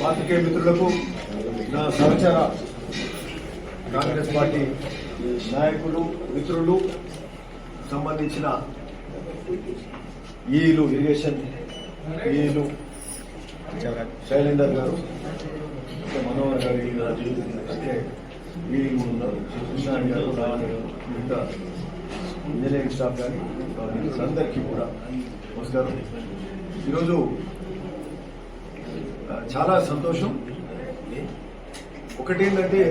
పాత్రికేయ మిత్రులకు నా సహచర కాంగ్రెస్ పార్టీ నాయకులు మిత్రులు సంబంధించిన ఈలు ఇరిగేషన్ ఈలు శైలేందర్ గారు, మనోహర్ గారు, అంటే ఈలు ఉన్నారు, కృష్ణాని గారు, రావణ్ గారు, ఇంకా ఇంజనీరింగ్ స్టాఫ్ కానీ మిత్రులందరికీ కూడా నమస్కారం. ఈరోజు చాలా సంతోషం. ఒకటేంటంటే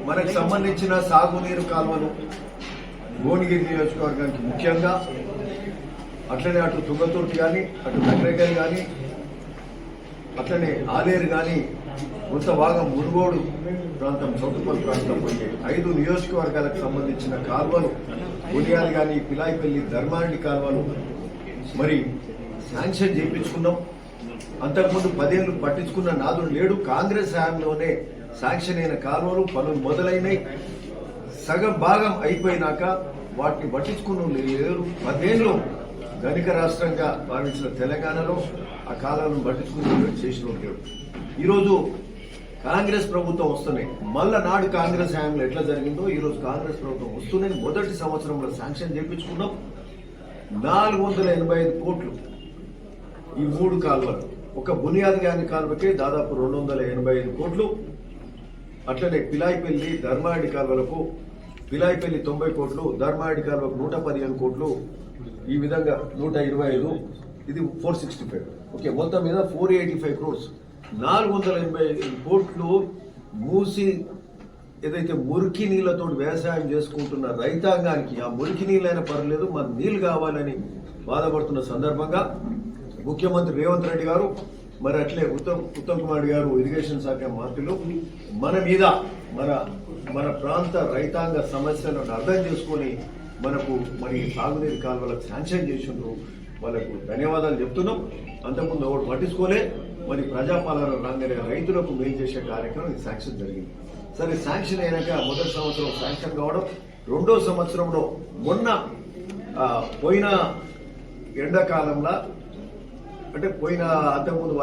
మనకు సంబంధించిన సాగునీరు కాలువలు భువనగిరి నియోజకవర్గానికి ముఖ్యంగా, అట్లనే అటు తుంగతుర్తి కానీ, అటు నగరేకల్ కానీ, అట్లనే ఆలేరు కానీ, కొంత భాగం మునుగోడు ప్రాంతం, చౌటుపల్లి ప్రాంతం పోయే 5 నియోజకవర్గాలకు సంబంధించిన కాలువలు, బునియాది కానీ, పిలాయిపల్లి, ధర్మాండి కాలువలు మరి శాంక్షన్ చేయించుకున్నాం. అంతకుముందు 10 ఏళ్ళు పట్టించుకున్న నాదుడు లేడు. కాంగ్రెస్ హయాంలోనే శాంక్షన్ అయిన కాలువలు పనులు మొదలైనవి. సగం భాగం అయిపోయినాక వాటిని పట్టించుకున్న లేరు. 10 ఏళ్ళు ధనిక రాష్ట్రంగా భావించిన తెలంగాణలో ఆ కాలాలను పట్టించుకుని చేసిన లేడు. ఈరోజు కాంగ్రెస్ ప్రభుత్వం వస్తున్నాయి. మళ్ళా నాడు కాంగ్రెస్ హయాంలో ఎట్లా జరిగిందో ఈరోజు కాంగ్రెస్ ప్రభుత్వం వస్తున్నాయి. మొదటి సంవత్సరంలో శాంక్షన్ చేయించుకున్నాం. 485 కోట్లు ఈ 3 కాలువలు. ఒక బునియాది గాని కాలువకే దాదాపు 285 కోట్లు. అట్లనే పిలాయిపల్లి, ధర్మాడి కాలువలకు పిలాయిపల్లి 90 కోట్లు, ధర్మాడి కాలువకు 115 కోట్లు, ఈ విధంగా 125, ఇది 465. ఓకే, మొత్తం మీద 485 క్రోర్స్. 485 కోట్లు మూసి ఏదైతే మురికి నీళ్లతో వ్యవసాయం చేసుకుంటున్న రైతాంగానికి, ఆ మురికి నీళ్ళైనా పర్లేదు మాకు నీళ్లు కావాలని బాధపడుతున్న సందర్భంగా ముఖ్యమంత్రి రేవంత్ రెడ్డి గారు, మరి అట్లే ఉత్తమ్ కుమార్ గారు ఇరిగేషన్ శాఖ మంత్రులు మన మీద మన ప్రాంత రైతాంగ సమస్యలను అర్థం చేసుకొని మనకు మరి సాగునీరు కాలువలకు శాంక్షన్ చేసిండ్రు. వాళ్ళకు ధన్యవాదాలు చెప్తున్నాం. అంతకుముందు ఒకటి పట్టించుకోలే. మరి ప్రజాపాలన రాగానే రైతులకు మేలు చేసే కార్యక్రమం ఈ శాంక్షన్ జరిగింది. సరే, శాంక్షన్ అయినాక మొదటి సంవత్సరం శాంక్షన్ కావడం, 2వ సంవత్సరంలో మొన్న పోయిన ఎండాకాలంలో, అంటే పోయిన అంతకుముందు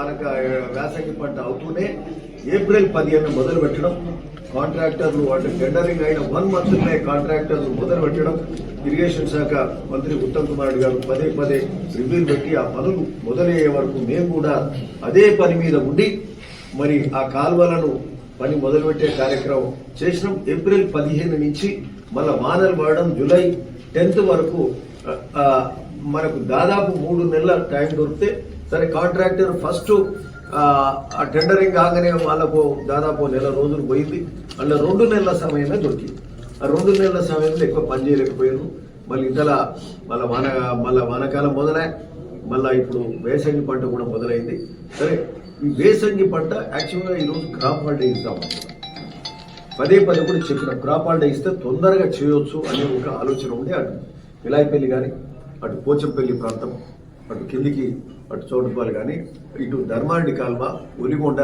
వేసంగి పంట అవుతూనే ఏప్రిల్ 15 మొదలు పెట్టడం, కాంట్రాక్టర్లు అంటే టెండరింగ్ అయిన 1 మంత్లోనే కాంట్రాక్టర్లు మొదలు పెట్టడం, ఇరిగేషన్ శాఖ మంత్రి ఉత్తమ్ కుమార్ రెడ్డి గారు పదే రివ్యూలు పెట్టి ఆ పనులు మొదలయ్యే వరకు మేము కూడా అదే పని మీద ఉండి మరి ఆ కాలువలను పని మొదలుపెట్టే కార్యక్రమం చేసినాం. ఏప్రిల్ 15 నుంచి మళ్ళా వానలు పడడం, జూలై 10th వరకు మనకు దాదాపు 3 నెలల టైం దొరికితే, సరే కాంట్రాక్టర్ ఫస్ట్ ఆ టెండరింగ్ కాగానే వాళ్ళకు దాదాపు 1 నెల రోజులు పోయింది. అందులో 2 నెలల సమయమే దొరికింది. ఆ 2 నెలల సమయంలో ఎక్కువ పని చేయలేకపోయారు. మళ్ళీ ఇంతలా మళ్ళా వానకాలం మొదలై మళ్ళా ఇప్పుడు వేసంగి పంట కూడా మొదలైంది. సరే, ఈ వేసంగి పంట యాక్చువల్గా ఈరోజు క్రాప్ హాలిడే ఇద్దాం, పదే కూడా చెప్పిన క్రాప్ హాలిడే ఇస్తే తొందరగా చేయొచ్చు అనే ఒక ఆలోచన ఉండి, అటు పిలాయిపల్లి కానీ, అటు పోచంపల్లి ప్రాంతం, అటు కిందికి అటు చౌటుపల్లి కానీ, ఇటు ధర్మాండి కాల్వ, ఒలిగొండ,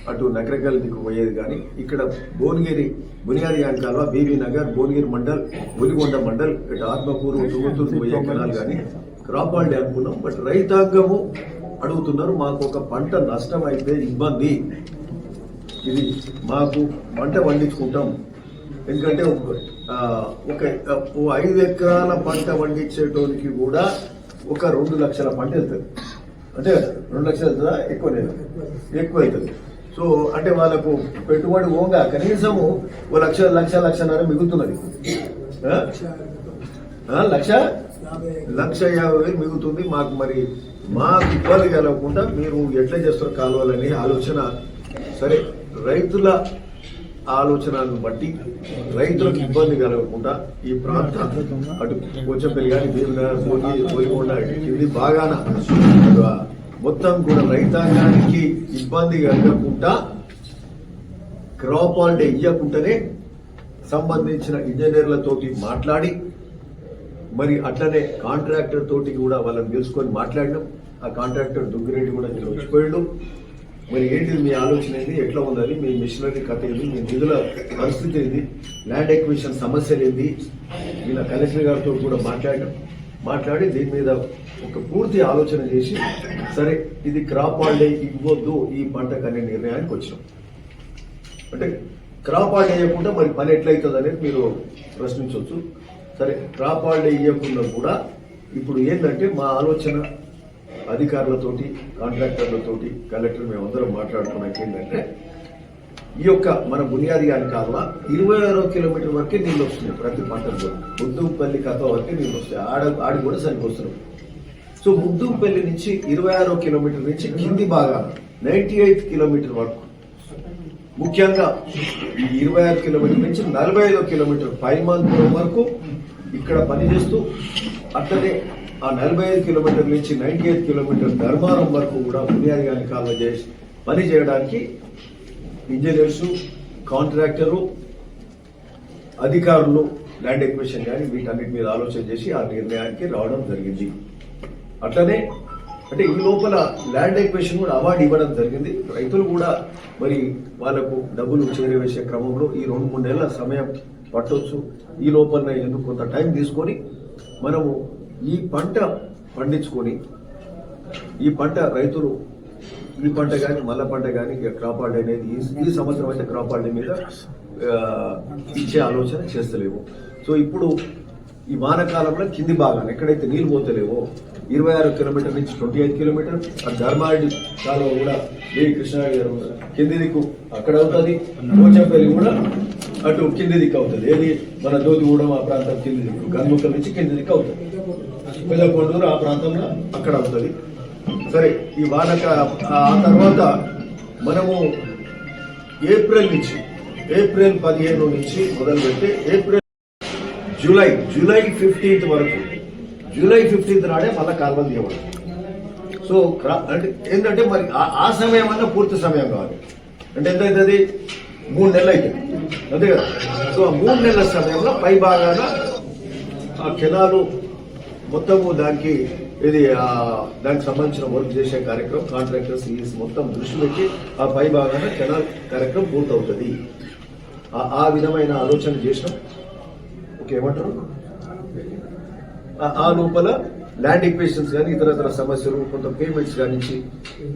అటు నగరకల్ దిక్కు పోయేది కానీ, ఇక్కడ భువనగిరి బునియాది కాల్వ, బీబీ నగర్, భువనగిరి మండల్, ఒలిగొండ మండల్, ఇటు ఆత్మకూరు, తుంగతుర్తి పోయే కెనాల్ కానీ క్రాప్ హాలిడే అనుకున్నాం. బట్ రైతాంగము అడుగుతున్నారు, మాకు ఒక పంట నష్టం అయితే ఇబ్బంది, ఇది మాకు పంట పండించుకుంటాం. ఎందుకంటే ఒక 5 ఎకరాల పంట పండించేటోనికి కూడా ఒక 2 లక్షల పంట వెళ్తుంది. అంటే 2 లక్షలు వెళ్తుందా? ఎక్కువ వెళ్తుంది. సో అంటే వాళ్ళకు పెట్టుబడి ఓంగా కనీసము 1 లక్షన్నర మిగులుతున్నది. 1,50,000 మిగులుతుంది. మాకు ఇబ్బంది కలగకుండా మీరు ఎట్లా చేస్తారు కాలువలని ఆలోచన. సరే, రైతుల ఆలోచనను బట్టి రైతులకు ఇబ్బంది కలగకుండా ఈ ప్రాంతం అటు పోచంపల్లి కానీ, భీమనగర్, ఇది బాగాన మొత్తం కూడా రైతాంగానికి ఇబ్బంది కలగకుండా క్రాప్ హాలిడే ఇవ్వకుండానే సంబంధించిన ఇంజనీర్లతోటి మాట్లాడి, మరి అట్లనే కాంట్రాక్టర్ తోటి కూడా వాళ్ళని తెలుసుకొని మాట్లాడినాం. ఆ కాంట్రాక్టర్ దుగ్గిరెడ్డి కూడా నేను వచ్చిపోయాడు. మరి ఏంటిది మీ ఆలోచన ఏంది, ఎట్లా ఉన్నది, మీ మిషనరీ కథ ఏంది, మీ నిధుల పరిస్థితి ఏంది, ల్యాండ్ ఎక్విజిషన్ సమస్యలు ఏంది, ఇలా కలెక్టర్ గారితో కూడా మాట్లాడడం. మాట్లాడి దీని మీద ఒక పూర్తి ఆలోచన చేసి సరే ఇది క్రాప్ హాలిడే ఇవ్వద్దు ఈ పంటకు అనే నిర్ణయానికి వచ్చినాం. అంటే క్రాప్ హాలిడే ఇవ్వకుండా మరి పని ఎట్లయితుంది అనేది మీరు ప్రశ్నించవచ్చు. సరే క్రాప్ హాలిడే ఇవ్వకుండా కూడా ఇప్పుడు ఏంటంటే మా ఆలోచన అధికారులతోటి కాంట్రాక్టర్లతోటి కలెక్టర్ మేమందరం మాట్లాడుకున్నాక ఏంటంటే ఈ యొక్క మన బునియాది గారి కాలువ 26 కిలోమీటర్ వరకే నీళ్ళు వస్తున్నాయి. ప్రతి పంటలో ముద్దుపల్లి కథ వరకే నీళ్ళు వస్తాయి. ఆడి కూడా సరిపోస్తున్నాయి. సో ముద్దుపల్లి నుంచి 26 కిలోమీటర్ నుంచి కింది భాగాన 98 కిలోమీటర్ వరకు, ముఖ్యంగా ఈ 26 కిలోమీటర్ నుంచి 45 కిలోమీటర్ పైమాన్పురం వరకు ఇక్కడ పనిచేస్తూ అట్లనే ఆ 45 కిలోమీటర్ నుంచి 98 కిలోమీటర్ ధర్మారం వరకు కూడా బునియాది గారి కాలువ చేసి పని చేయడానికి ఇంజనీర్సు, కాంట్రాక్టరు, అధికారులు, ల్యాండ్ ఎక్విజిషన్ కానీ వీటన్నిటి మీద ఆలోచన చేసి ఆ నిర్ణయానికి రావడం జరిగింది. అట్లనే అంటే ఈ లోపల ల్యాండ్ ఎక్విజిషన్ కూడా అవార్డు ఇవ్వడం జరిగింది. రైతులు కూడా మరి వాళ్లకు డబ్బులు చేరవేసే క్రమంలో ఈ 2-3 నెలల సమయం పట్టవచ్చు. ఈ లోపల ఎందుకు కొంత టైం తీసుకొని మనము ఈ పంట పండించుకొని ఈ పంట రైతులు ఈ పంట కానీ మల్ల పంట కానీ క్రాప్ హాలిడే అనేది ఈ సంవత్సరం అయితే క్రాప్ హాలిడే మీద ఇచ్చే ఆలోచన చేస్తలేము. సో ఇప్పుడు ఈ వానకాలంలో కింది భాగాన్ని ఎక్కడైతే నీళ్ళు పోతలేవో 26 కిలోమీటర్ నుంచి 28 కిలోమీటర్ ఆ ధర్మాడి కాలువ కూడా దేవి కృష్ణారెడ్డి గారు కింది దిక్కు అక్కడ అవుతుంది. పోచంపల్లి కూడా అటు కింది దిక్కు అవుతుంది. ఏది మన దోతిగూడెం ఆ ప్రాంతం కింది దిక్కు, గన్ముక్కల నుంచి కింది దిక్కు అవుతుంది. పెద్దకొండూరు ఆ ప్రాంతంలో అక్కడ అవుతుంది. సరే ఈ వానక ఆ తర్వాత మనము ఏప్రిల్ 15 నుంచి మొదలుపెట్టి జూలై 15 వరకు, జూలై 15 నాడే మళ్ళీ కాలువలు తీయబడి. సో అంటే ఏంటంటే మరి ఆ సమయం అన్న పూర్తి సమయం కావాలి. అంటే ఎంతైతుంది? 3 నెలలు అవుతుంది అంతే కదా. సో ఆ 3 నెలల సమయంలో పై భాగాన ఆ కెనాలు మొత్తము దానికి దానికి సంబంధించిన వర్క్ చేసే కార్యక్రమం కాంట్రాక్టర్స్ మొత్తం దృష్టి పెట్టి ఆ పై భాగాన కెనాల్ కార్యక్రమం పూర్తవుతుంది. ఆ విధమైన ఆలోచన చేసినాం. ఓకే, ఏమంటారు? ఆ లోపల ల్యాండ్ ఎక్విజిషన్స్ కానీ ఇతర సమస్యలు, కొంత పేమెంట్స్ కానించి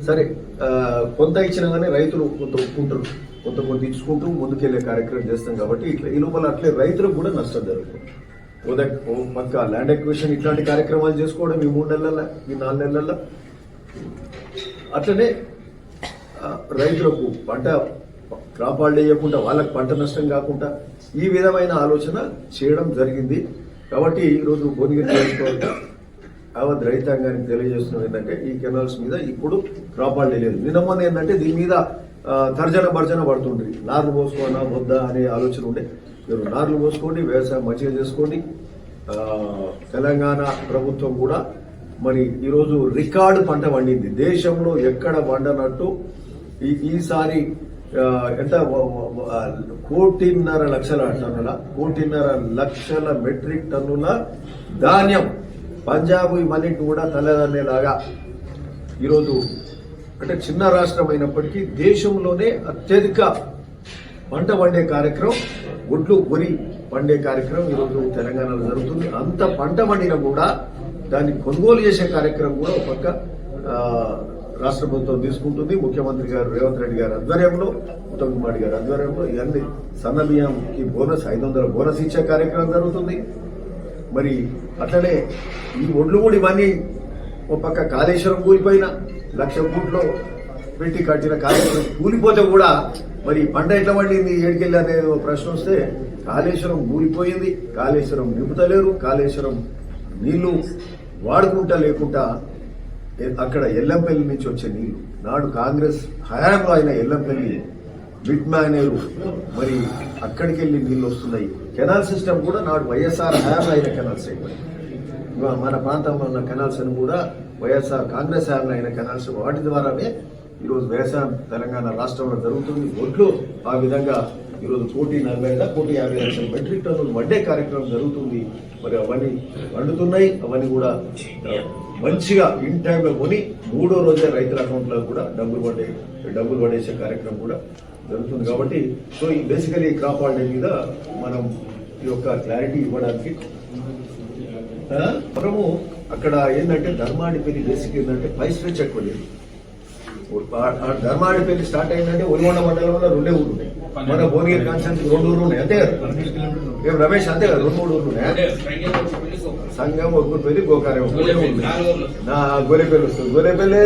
సరే కొంత ఇచ్చినా కానీ రైతులు కొంత ఒప్పుకుంటారు, కొంత ఇచ్చుకుంటూ ముందుకెళ్లే కార్యక్రమం చేస్తాం. కాబట్టి ఇట్లా ఈ లోపల అట్లే రైతులకు కూడా నష్టం జరుగుతుంది. పక్క ల్యాండ్ ఎక్విజిషన్ ఇట్లాంటి కార్యక్రమాలు చేసుకోవడం ఈ 3 నెలల ఈ 4 నెలల్లో, అట్లనే రైతులకు పంట క్రాప్ హాలిడే ఇవ్వకుండా వాళ్ళకి పంట నష్టం కాకుండా ఈ విధమైన ఆలోచన చేయడం జరిగింది. కాబట్టి ఈరోజు భువనగిరి నియోజకవర్గ యావత్ రైతాంగానికి తెలియజేస్తున్నాం ఏంటంటే ఈ కెనాల్స్ మీద ఇప్పుడు క్రాప్ హాలిడే లేదు. నిన్న ఏంటంటే దీని మీద తర్జన భర్జన పడుతుండ్రి. నార్లు పోసుకోనా వద్దా అనే ఆలోచన ఉండే. మీరు నార్లు పోసుకోండి, వ్యవసాయం మంచిగా చేసుకోండి. తెలంగాణ ప్రభుత్వం కూడా మరి ఈరోజు రికార్డు పంట పండింది. దేశంలో ఎక్కడ పండనట్టు ఈసారి ఎంత 1.5 లక్షల టన్నుల 1.5 లక్షల మెట్రిక్ టన్నుల ధాన్యం పంజాబ్ ఇవన్నింటి కూడా తలదన్నేలాగా ఈరోజు అంటే చిన్న రాష్ట్రం అయినప్పటికీ దేశంలోనే అత్యధిక పంట పండే కార్యక్రమం, వరి పండే కార్యక్రమం ఈరోజు తెలంగాణలో జరుగుతుంది. అంత పంట పండినా కూడా దాన్ని కొనుగోలు చేసే కార్యక్రమం కూడా ఒక పక్క రాష్ట్ర ప్రభుత్వం తీసుకుంటుంది. ముఖ్యమంత్రి గారు రేవంత్ రెడ్డి గారి ఆధ్వర్యంలో, ఉత్తమ్ కుమార్ గారి ఆధ్వర్యంలో ఇవన్నీ సన్న బియ్యంకి బోనస్ 500 బోనస్ ఇచ్చే కార్యక్రమం జరుగుతుంది. మరి అట్లనే ఈ ఒడ్లు కూడా ఇవన్నీ ఒక పక్క కాళేశ్వరం కూలిపోయిన 1,00,000 కోట్లు పెట్టి కట్టిన కాళేశ్వరం కూలిపోతే కూడా మరి పంట ఎట్లా పండింది ఏడికెళ్ళి అనేది ప్రశ్న వస్తే కాళేశ్వరం కూలిపోయింది, కాళేశ్వరం నింపుతలేరు, కాళేశ్వరం నీళ్లు వాడుకుంటా లేకుండా అక్కడ ఎల్లంపల్లి నుంచి వచ్చే నీళ్లు నాడు కాంగ్రెస్ హయాంలో అయిన ఎల్లంపల్లి బిడ్ మ్యానేరు మరి అక్కడికి వెళ్ళి నీళ్లు వస్తున్నాయి. కెనాల్ సిస్టమ్ కూడా నాడు వైఎస్ఆర్ హయాంలో అయిన కెనాల్స్ అయిపోయి మన ప్రాంతంలో ఉన్న కెనాల్స్ అని కూడా వైఎస్ఆర్ కాంగ్రెస్ హయాంలో అయిన కెనాల్స్, వాటి ద్వారానే ఈరోజు వ్యవసాయం తెలంగాణ రాష్ట్రంలో జరుగుతుంది. ఒడ్లు ఆ విధంగా ఈరోజు 1,40,00,000 మెట్రిక్ టన్నులు వండే కార్యక్రమం జరుగుతుంది. మరి అవన్నీ వండుతున్నాయి. అవన్నీ కూడా మంచిగా ఇన్ టైంలో కొని 3వ రోజే రైతుల అకౌంట్లో కూడా డబ్బులు పడేసే కార్యక్రమం కూడా జరుగుతుంది. కాబట్టి సో ఈ బేసికలీ క్రాప్ హాలిడే మీద మనం ఈ యొక్క క్లారిటీ ఇవ్వడానికి మనము అక్కడ ఏంటంటే ధర్మాడిపల్లి బేసిక్ ఏంటంటే పై స్ట్రెచ్ ఎక్కువ లేదు. ధర్మాడిపల్లి స్టార్ట్ అయిందంటే ఒలిగొండ మండలంలో 2 ఊర్లు ఉన్నాయి. మన భువనగిరి కాన్స్టిట్యూన్సీ 2 ఊర్లు ఉన్నాయి, అంతే కదా ఏం రమేష్, అంతే కదా 2-3 ఊర్లు ఉన్నాయి. సంఘం ఒక్కపల్లి గోకారం నా గొర్రెపల్లి వస్తుంది, గొర్రెపల్లి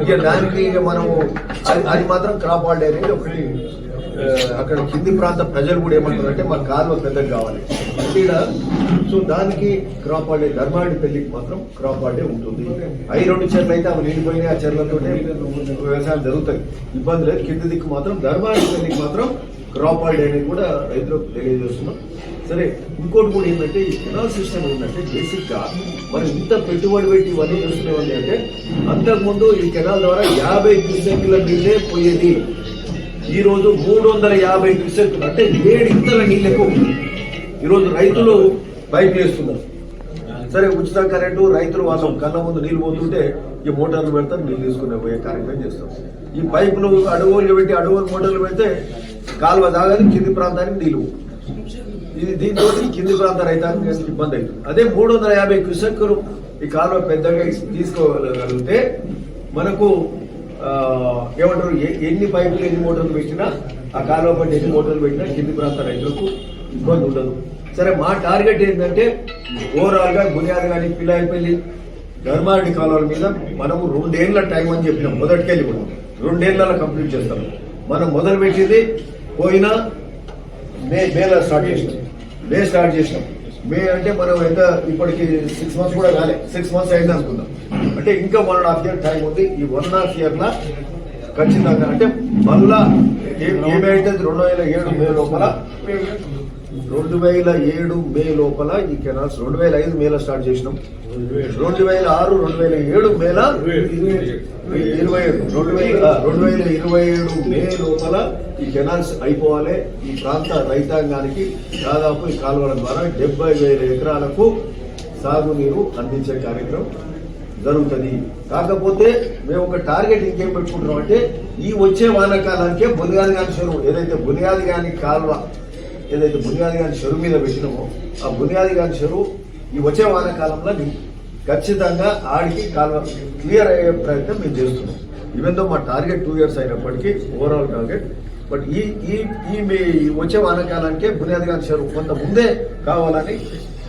ఇక దానికి ఇక మనము అది మాత్రం క్రాప్ హాలిడే అనేది ఒకటి. అక్కడ కింది ప్రాంత ప్రజలు కూడా ఏమంటారంటే మా కాలువ పెద్దగా కావాలి ఇక్కడ, సో దానికి క్రాప్ హాలిడే. ధర్మాడి పెళ్లికి మాత్రం క్రాప్ హాలిడే ఉంటుంది. 2 చెర్లు అయితే అవి నిండిపోయినాయి, ఆ చెర్లతో వ్యవసాయం జరుగుతాయి, ఇబ్బంది లేదు. కింది దిక్కు మాత్రం ధర్మాడి పెళ్లికి మాత్రం క్రాప్ హాలిడే అనేది కూడా రైతులకు తెలియజేస్తున్నాం. సరే, ఇంకోటి కూడా ఏంటంటే ఈ కెనాల్ సిస్టమ్ ఏంటంటే బేసిక్ గా మనం ఇంత పెట్టుబడి పెట్టి ఇవన్నీ చూసుకునేవన్నీ అంటే అంతకుముందు ఈ కెనాల్ ద్వారా 50 క్యూసెక్ల నీళ్ళే పోయేది. ఈ రోజు 350 క్యూసెక్లు అంటే 7 ఇంతల నీళ్ళు ఎక్కువ. ఈరోజు రైతులు పైపులు వేస్తున్నారు. సరే, ఉచిత కరెంటు రైతులు వాళ్ళ కళ్ళ ముందు నీళ్లు పోతుంటే ఈ మోటార్లు పెడతారు, నీళ్ళు తీసుకునే పోయే కార్యక్రమం చేస్తాం. ఈ పైపులు అడవులు పెట్టి అడవులు మోటార్లు పెడితే కాలువ దాగాని కింది ప్రాంతానికి నీళ్ళు, ఇది దీంతో కింది ప్రాంత రైతానికి ఇబ్బంది అవుతుంది. అదే 350 క్యూసెక్కులు ఈ కాలువ పెద్దగా తీసుకోగలిగితే మనకు ఏమంటారు, ఎన్ని పైపులు ఎన్ని మోటార్లు పెట్టినా ఆ కాలువ పట్టి ఎన్ని మోటార్లు పెట్టినా కింది ప్రాంత రైతులకు ఇబ్బంది ఉండదు. సరే, మా టార్గెట్ ఏంటంటే ఓవరాల్ గా బునియాది కానీ పిల్లాయిపల్లి ధర్మారెడ్డి కాలువల మీద మనము 2 ఏళ్ల టైం అని చెప్పినాం. మొదటికెళ్ళి కూడా 2 ఏళ్లలో కంప్లీట్ చేస్తాం. మనం మొదలు పెట్టింది పోయిన మేలో స్టార్ట్ చేసినాం. మే అంటే మనం ఎంత ఇప్పటికి 6 months కూడా కాలే, 6 months అయింది అనుకుందాం. అంటే ఇంకా 1.5 year టైం ఉంది. ఈ 1.5 year లా ఖచ్చితంగా అంటే మళ్ళా ఏమైతే 2007 మే లోపల 2007 మే లోపల ఈ కెనాల్స్ 2005 మేలో స్టార్ట్ చేసినాం. 2006 2007 మేల 2027 మే లోపల ఈ కెనాల్స్ అయిపోవాలి. ఈ ప్రాంత రైతాంగానికి దాదాపు ఈ కాలువల ద్వారా 70,000 ఎకరాలకు సాగునీరు అందించే కార్యక్రమం జరుగుతుంది. కాకపోతే మేము ఒక టార్గెట్ ఇంకేం పెట్టుకుంటున్నాం అంటే ఈ వచ్చే వానాకాలానికే బునియాది గాని చెరువు ఏదైతే బునియాది గాని కాలువ ఏదైతే బునియాది గాని చెరువు మీద పెట్టినామో ఆ బునియాది గాని చెరువు ఈ వచ్చే వానాకాలంలో ఖచ్చితంగా ఆడికి కాలువ క్లియర్ అయ్యే ప్రయత్నం మేము చేస్తున్నాం. ఈవెన్ దో మా టార్గెట్ 2 years అయినప్పటికీ ఓవరాల్ టార్గెట్, బట్ ఈ వచ్చే వానాకాలానికే బునియాది గాని చెరువు కొంత ముందే కావాలని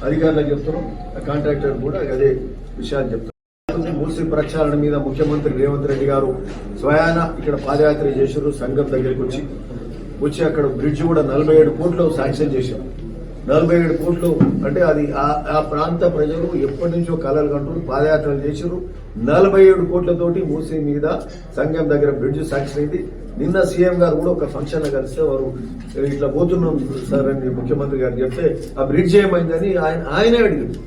అధికారులకు చెప్తున్నాం. కాంట్రాక్టర్ కూడా అదే విషయాలు చెప్తున్నాం. మూసి ప్రక్షాళన మీద ముఖ్యమంత్రి రేవంత్ రెడ్డి గారు స్వయాన ఇక్కడ పాదయాత్ర చేశారు. సంఘం దగ్గరికి వచ్చి అక్కడ బ్రిడ్జ్ కూడా 47 కోట్లు శాంక్షన్ చేశారు. 47 కోట్లు అంటే అది ఆ ప్రాంత ప్రజలు ఎప్పటి నుంచో కలలు కంటూ పాదయాత్రలు చేశారు. 47 కోట్లతోటి మూసి మీద సంఘం దగ్గర బ్రిడ్జ్ శాంక్షన్ అయింది. నిన్న సీఎం గారు కూడా ఒక ఫంక్షన్ లో కలిస్తే వారు ఇట్లా పోతున్నాం సార్ అని ముఖ్యమంత్రి గారు చెప్తే ఆ బ్రిడ్జ్ ఏమైందని ఆయనే అడిగింది.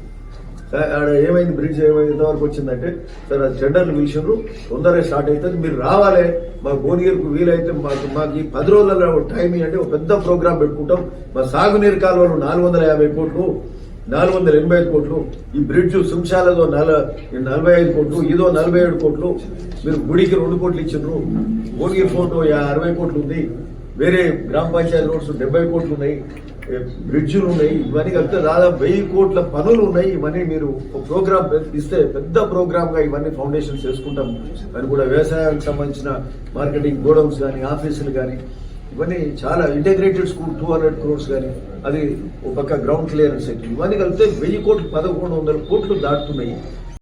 ఏమైంది బ్రిడ్జ్ ఏమైంది ఎంతవరకు వచ్చిందంటే, సార్ అది టెండర్లు పిలిచినారు, తొందరగా స్టార్ట్ అవుతుంది, మీరు రావాలి, మా భువనగిరికి వీలైతే మాకు ఈ 10 రోజులలో టైం ఇవ్వండి, ఒక పెద్ద ప్రోగ్రాం పెట్టుకుంటాం. మా సాగునీరు కాలువలు 450 కోట్లు 485 కోట్లు, ఈ బ్రిడ్జ్ సుంశాలతో 45 కోట్లు, ఇదో 47 కోట్లు, మీరు గుడికి 2 కోట్లు ఇచ్చిండ్రు, భువనగిరి ఫోటో 60 కోట్లు ఉంది, వేరే గ్రామ పంచాయతీ రోడ్స్ 70 కోట్లు ఉన్నాయి, బ్రిడ్జ్లు ఉన్నాయి, ఇవన్నీ కలిపితే దాదాపు 1000 కోట్ల పనులు ఉన్నాయి. ఇవన్నీ మీరు ఒక ప్రోగ్రామ్ ఇస్తే పెద్ద ప్రోగ్రామ్ గా ఇవన్నీ ఫౌండేషన్స్ చేసుకుంటాం అని కూడా వ్యవసాయానికి సంబంధించిన మార్కెటింగ్ గోడౌన్స్ కానీ ఆఫీసులు కానీ ఇవన్నీ చాలా ఇంటిగ్రేటెడ్ స్కూల్ 200 crores కానీ అది ఒక పక్క గ్రౌండ్ క్లియరెన్స్ ఇవన్నీ కలిపితే 1000 కోట్లు 1100 కోట్లు దాటుతున్నాయి.